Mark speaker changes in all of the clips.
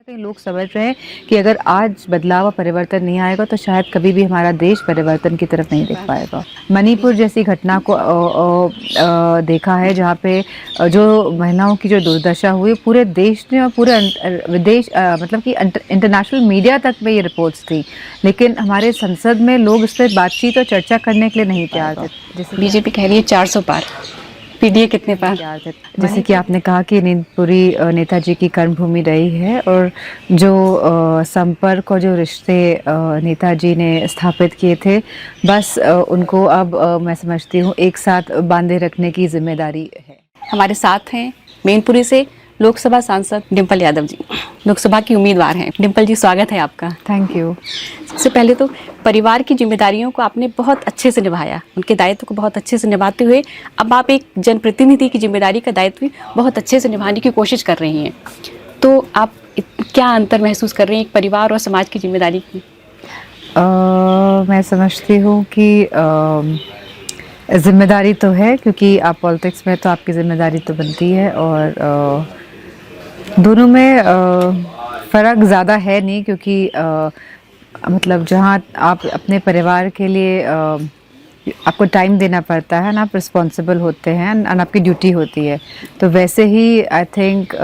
Speaker 1: कहीं लोग समझ रहे हैं कि अगर आज बदलाव और परिवर्तन नहीं आएगा तो शायद कभी भी हमारा देश परिवर्तन की तरफ नहीं देख पाएगा। मणिपुर जैसी घटना को देखा है जहाँ पे जो महिलाओं की जो दुर्दशा हुई पूरे देश ने और पूरे विदेश मतलब कि इंटरनेशनल मीडिया तक में ये रिपोर्ट्स थी, लेकिन हमारे संसद में लोग इस पर बातचीत और चर्चा करने के लिए नहीं तैयार थे। जैसे
Speaker 2: बीजेपी कह रही है 400 पार, पीडीए कितने पार?
Speaker 1: जैसे कि आपने कहा कि नींदपुरी नेताजी की कर्मभूमि रही है और जो संपर्क और जो रिश्ते नेताजी ने स्थापित किए थे, बस उनको अब मैं समझती हूँ एक साथ बांधे रखने की जिम्मेदारी है।
Speaker 2: हमारे साथ हैं मैनपुरी से लोकसभा सांसद डिंपल यादव जी, लोकसभा की उम्मीदवार हैं। डिंपल जी, स्वागत है आपका।
Speaker 1: Thank you.
Speaker 2: सबसे पहले तो परिवार की जिम्मेदारियों को आपने बहुत अच्छे से निभाया, उनके दायित्व को बहुत अच्छे से निभाते हुए अब आप एक जनप्रतिनिधि की जिम्मेदारी का दायित्व भी बहुत अच्छे से निभाने की कोशिश कर रही हैं। तो आप क्या अंतर महसूस कर रही हैं एक परिवार और समाज की जिम्मेदारी की?
Speaker 1: मैं समझती हूँ कि जिम्मेदारी तो है, क्योंकि आप पॉलिटिक्स में तो आपकी जिम्मेदारी तो बनती है, और दोनों में फ़र्क ज़्यादा है नहीं, क्योंकि मतलब जहाँ आप अपने परिवार के लिए आपको टाइम देना पड़ता है ना, आप रिस्पॉन्सिबल होते हैं और आपकी ड्यूटी होती है, तो वैसे ही आई थिंक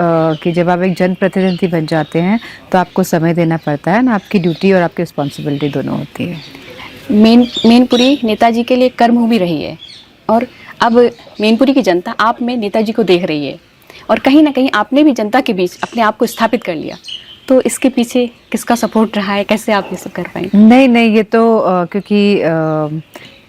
Speaker 1: कि जब आप एक जनप्रतिनिधि बन जाते हैं तो आपको समय देना पड़ता है ना, आपकी ड्यूटी और आपकी रिस्पॉन्सिबिलिटी दोनों होती है।
Speaker 2: मैनपुरी नेताजी के लिए कर्मभूमि रही है और अब मैनपुरी की जनता आप में नेताजी को देख रही है और कहीं ना कहीं आपने भी जनता के बीच अपने आप को स्थापित कर लिया, तो इसके पीछे किसका सपोर्ट रहा है, कैसे आप ये सब कर पाएंगे?
Speaker 1: नहीं, ये तो क्योंकि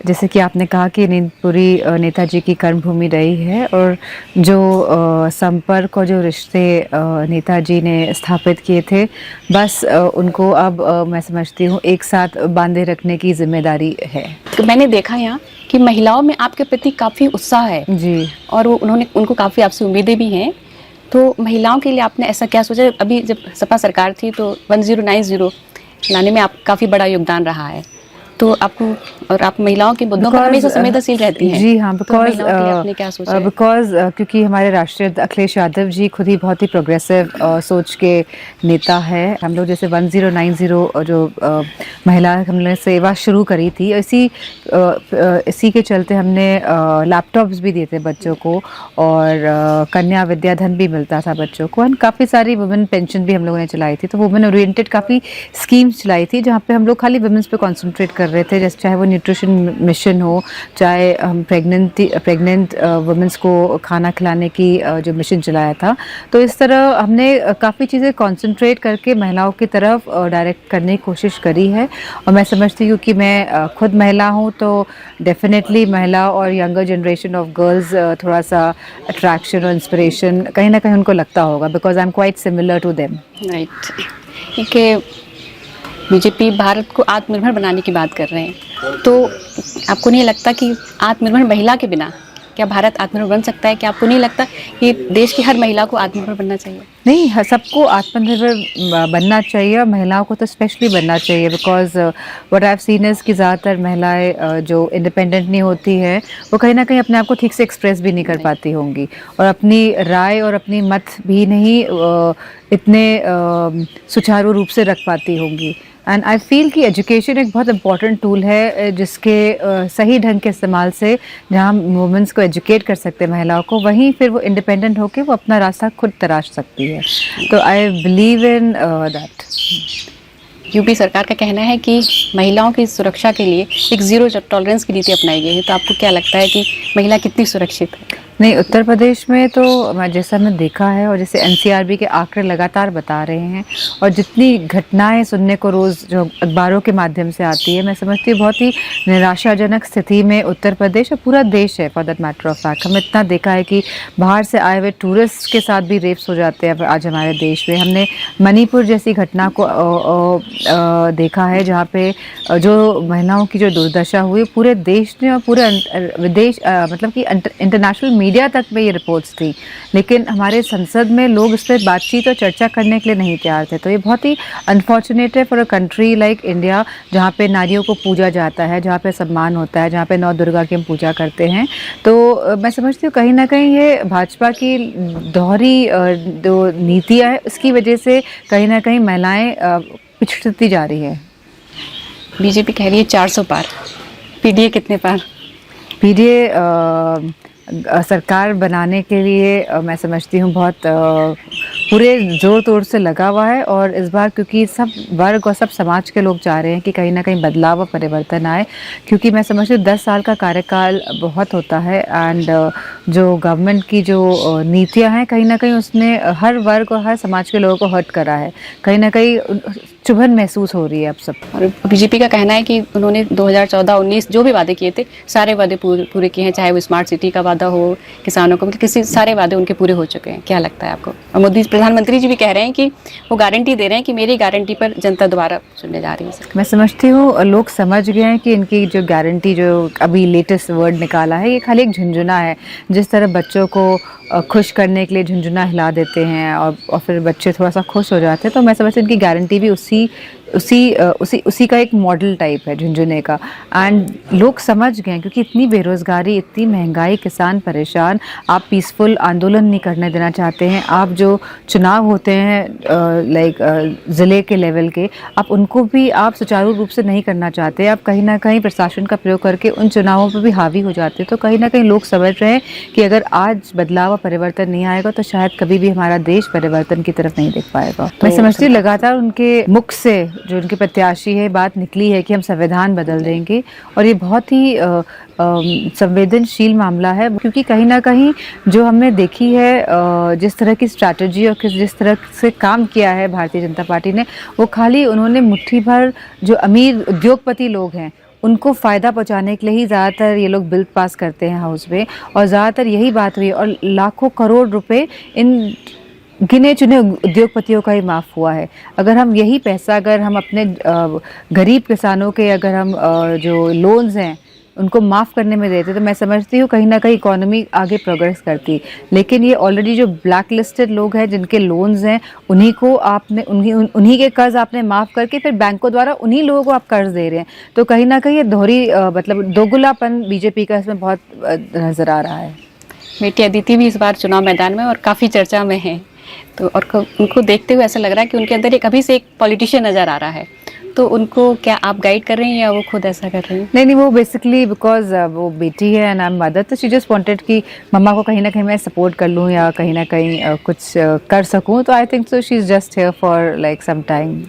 Speaker 1: जैसे कि आपने कहा कि नींदपुरी नेताजी की कर्मभूमि रही है और जो संपर्क और जो रिश्ते नेताजी ने स्थापित किए थे, बस उनको अब मैं समझती हूँ एक साथ बांधे रखने की जिम्मेदारी है।
Speaker 2: तो मैंने देखा यहाँ कि महिलाओं में आपके प्रति काफ़ी उत्साह है
Speaker 1: जी,
Speaker 2: और उनको काफ़ी आपसे उम्मीदें भी हैं। तो महिलाओं के लिए आपने ऐसा क्या सोचा? अभी जब सपा सरकार थी तो 1090 लाने में आप काफ़ी बड़ा योगदान रहा है, तो आपको और आप महिलाओं के मुद्दों पर हमेशा संवेदनशील रहती हैं।
Speaker 1: जी हाँ, बिकॉज क्योंकि हमारे राष्ट्रीय अखिलेश यादव जी खुद ही बहुत ही प्रोग्रेसिव सोच के नेता है। हम लोग जैसे 1090 जो महिला हमने सेवा शुरू करी थी, इसी के चलते हमने लैपटॉप्स भी दिए थे बच्चों को और कन्या विद्याधन भी मिलता था बच्चों को, और काफ़ी सारी वुमेन पेंशन भी हम लोगों ने चलाई थी। तो वुमेन ओरिएंटेड काफ़ी स्कीम्स चलाई थी जहाँ पे हम लोग खाली वुमेन्स पे कॉन्सेंट्रेट कर रहे थे, जैसे चाहे वो न्यूट्रिशन मिशन हो, चाहे हम प्रेग्नेंट वुमेन्स को खाना खिलाने की जो मिशन चलाया था। तो इस तरह हमने काफ़ी चीज़ें कंसंट्रेट करके महिलाओं की तरफ डायरेक्ट करने की कोशिश करी है। और मैं समझती हूँ कि मैं खुद महिला हूँ, तो डेफिनेटली महिला और यंगर जनरेशन ऑफ गर्ल्स थोड़ा सा अट्रैक्शन और इंस्पिरेशन कहीं ना कहीं उनको लगता होगा, because I am quite similar to them.
Speaker 2: Right, क्योंकि बीजेपी भारत को आत्मनिर्भर बनाने की बात कर रहे हैं, तो आपको नहीं लगता कि आत्मनिर्भर महिला के बिना क्या भारत आत्मनिर्भर बन सकता है? क्या आपको नहीं लगता कि देश की हर महिला को आत्मनिर्भर बनना चाहिए?
Speaker 1: नहीं, सबको आत्मनिर्भर बनना चाहिए और महिलाओं को तो स्पेशली बनना चाहिए, because what I have seen is कि ज़्यादातर महिलाएं जो इंडिपेंडेंट नहीं होती है वो कहीं ना कहीं अपने आप को ठीक से एक्सप्रेस भी नहीं कर पाती होंगी और अपनी राय और अपनी मत भी नहीं इतने सुचारू रूप से रख पाती होंगी। एंड आई फील कि एजुकेशन एक बहुत इंपॉर्टेंट टूल है जिसके सही ढंग के इस्तेमाल से जहाँ वुमेंस को एजुकेट कर सकते हैं महिलाओं को, वहीं फिर वो इंडिपेंडेंट होकर वो अपना रास्ता खुद तराश सकती है। तो I believe in that.
Speaker 2: UP सरकार का कहना है कि महिलाओं की सुरक्षा के लिए एक ज़ीरो टॉलरेंस की नीति अपनाई गई है, तो आपको क्या लगता है कि महिला कितनी सुरक्षित है?
Speaker 1: नहीं, उत्तर प्रदेश में तो जैसा हमने देखा है और जैसे एनसीआरबी के आंकड़े लगातार बता रहे हैं और जितनी घटनाएं सुनने को रोज़ जो अखबारों के माध्यम से आती है, मैं समझती हूँ बहुत ही निराशाजनक स्थिति में उत्तर प्रदेश और पूरा देश है। For that matter of fact हमने इतना देखा है कि बाहर से आए हुए टूरिस्ट के साथ भी रेप्स हो जाते हैं आज हमारे देश में। हमने मणिपुर जैसी घटना को देखा है जहाँ पे जो महिलाओं की जो दुर्दशा हुई पूरे देश ने और पूरे विदेश मतलब कि इंटरनेशनल मीडिया तक में ये रिपोर्ट्स थी, लेकिन हमारे संसद में लोग इस पर बातचीत और चर्चा करने के लिए नहीं तैयार थे। तो ये बहुत ही अनफॉर्चुनेट है for a country like India, जहाँ पे नारियों को पूजा जाता है, जहाँ पे सम्मान होता है, जहाँ पे नौ दुर्गा की हम पूजा करते हैं। तो मैं समझती हूँ कहीं ना कहीं ये भाजपा की दोहरी जो नीतियाँ है उसकी वजह से कहीं ना कहीं महिलाएं पिछड़ती जा रही है।
Speaker 2: बीजेपी कह रही है 400 पार, पीडीए कितने पार?
Speaker 1: पीडीए सरकार बनाने के लिए मैं समझती हूँ बहुत पूरे ज़ोर तोड़ से लगा हुआ है। और इस बार क्योंकि सब वर्ग और सब समाज के लोग चाह रहे हैं कि कहीं ना कहीं बदलाव और परिवर्तन आए, क्योंकि मैं समझती हूँ 10 साल का कार्यकाल बहुत होता है। एंड जो गवर्नमेंट की जो नीतियाँ हैं कहीं ना कहीं उसने हर वर्ग और हर समाज के लोगों को हर्ट करा है, कहीं ना कहीं चुभन महसूस हो रही है अब सब।
Speaker 2: और बीजेपी का कहना है कि उन्होंने 2014-19 जो भी वादे किए थे सारे वादे पूरे किए हैं, चाहे वो स्मार्ट सिटी का वादा हो, किसानों का, मतलब किसी सारे वादे उनके पूरे हो चुके हैं। क्या लगता है आपको? और मोदी प्रधानमंत्री जी भी कह रहे हैं कि वो गारंटी दे रहे हैं कि मेरी गारंटी पर जनता दोबारा चुनने जा रही है।
Speaker 1: मैं समझती हूँ लोग समझ गए हैं कि इनकी जो गारंटी, जो अभी लेटेस्ट वर्ड निकाला है, ये खाली एक झुंझुना है। जिस तरह बच्चों को खुश करने के लिए झुंझुना हिला देते हैं और फिर बच्चे थोड़ा सा खुश हो जाते हैं, तो मैं समझती हूँ इनकी गारंटी भी उसी का एक मॉडल टाइप है झुंझुने का। एंड लोग समझ गए हैं क्योंकि इतनी बेरोज़गारी, इतनी महंगाई, किसान परेशान, आप पीसफुल आंदोलन नहीं करने देना चाहते हैं। आप जो चुनाव होते हैं लाइक ज़िले के लेवल के, आप उनको भी आप सुचारू रूप से नहीं करना चाहते। आप कहीं ना कहीं प्रशासन का प्रयोग करके उन चुनावों पर भी हावी हो जाते हैं। तो कहीं ना कहीं लोग समझ रहे हैं कि अगर आज बदलाव और परिवर्तन नहीं आएगा तो शायद कभी भी हमारा देश परिवर्तन की तरफ नहीं देख पाएगा। तो मैं समझती हूँ लगातार उनके मुख से जो उनके प्रत्याशी है बात निकली है कि हम संविधान बदल देंगे, और ये बहुत ही संवेदनशील मामला है, क्योंकि कहीं ना कहीं जो हमने देखी है जिस तरह की स्ट्रैटेजी और जिस तरह से काम किया है भारतीय जनता पार्टी ने, वो खाली उन्होंने मुट्ठी भर जो अमीर उद्योगपति लोग हैं उनको फ़ायदा पहुंचाने के लिए ही ज़्यादातर ये लोग बिल पास करते हैं हाउस में, और ज़्यादातर यही बात हुई है। और लाखों करोड़ रुपए इन गिने चुने उद्योगपतियों का ही माफ़ हुआ है। अगर हम यही पैसा अगर हम अपने गरीब किसानों के अगर हम जो लोन्स हैं उनको माफ़ करने में देते तो मैं समझती हूँ कहीं ना कहीं इकोनॉमी आगे प्रोग्रेस करती। लेकिन ये ऑलरेडी जो ब्लैक लिस्टेड लोग हैं जिनके लोन्स हैं उन्हीं को आपने उन्हीं के कर्ज आपने माफ़ करके फिर बैंकों द्वारा उन्हीं लोगों को आप कर्ज दे रहे हैं। तो कहीं ना कहीं ये दोहरी मतलब दोगुलापन बीजेपी का इसमें बहुत नज़र आ रहा है।
Speaker 2: बेटी अदिति भी इस बार चुनाव मैदान में और काफ़ी चर्चा में है, तो और उनको देखते हुए ऐसा लग रहा है कि उनके अंदर एक अभी से एक पॉलिटिशियन नज़र आ रहा है। तो उनको क्या आप गाइड कर रही हैं या वो खुद ऐसा कर रही हैं?
Speaker 1: नहीं, वो बेसिकली बिकॉज वो बेटी है एंड आई एम मदर, तो शी जस्ट वांटेड कि मम्मा को कहीं ना कहीं मैं सपोर्ट कर लूँ या कहीं ना कहीं कुछ कर सकूँ। तो I think so she is just here for like some time.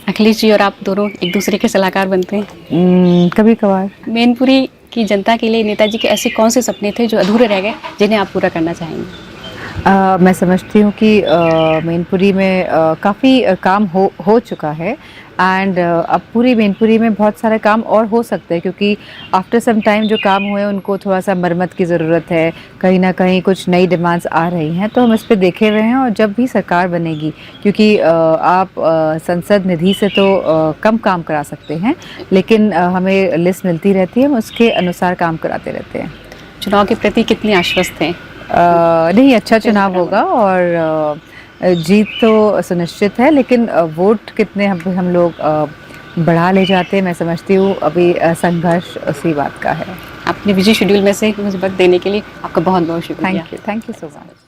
Speaker 2: Akhilesh ji और आप दोनों एक दूसरे के सलाहकार बनते हैं?
Speaker 1: कभी कभार।
Speaker 2: मैनपुरी की जनता के लिए नेताजी के ऐसे कौन से सपने थे जो अधूरे रह गए जिन्हें आप पूरा करना चाहेंगे?
Speaker 1: मैं समझती हूँ कि मैनपुरी में काफ़ी काम हो चुका है एंड अब पूरी मैनपुरी में बहुत सारे काम और हो सकते हैं, क्योंकि आफ्टर सम टाइम जो काम हुए उनको थोड़ा सा मरम्मत की ज़रूरत है। कहीं ना कहीं कुछ नई डिमांड्स आ रही हैं, तो हम इस पर देखे हुए हैं। और जब भी सरकार बनेगी, क्योंकि आप संसद निधि से तो कम काम करा सकते हैं, लेकिन हमें लिस्ट मिलती रहती है, हम उसके अनुसार काम कराते रहते हैं।
Speaker 2: चुनाव के प्रति कितनी आश्वस्त हैं?
Speaker 1: नहीं, अच्छा चुनाव होगा और जीत तो सुनिश्चित है, लेकिन वोट कितने हम लोग बढ़ा ले जाते हैं, मैं समझती हूँ अभी संघर्ष उसी बात का है।
Speaker 2: अपने बिजी शेड्यूल में से मुझे वक्त देने के लिए आपका बहुत बहुत शुक्रिया।
Speaker 1: Thank you so much.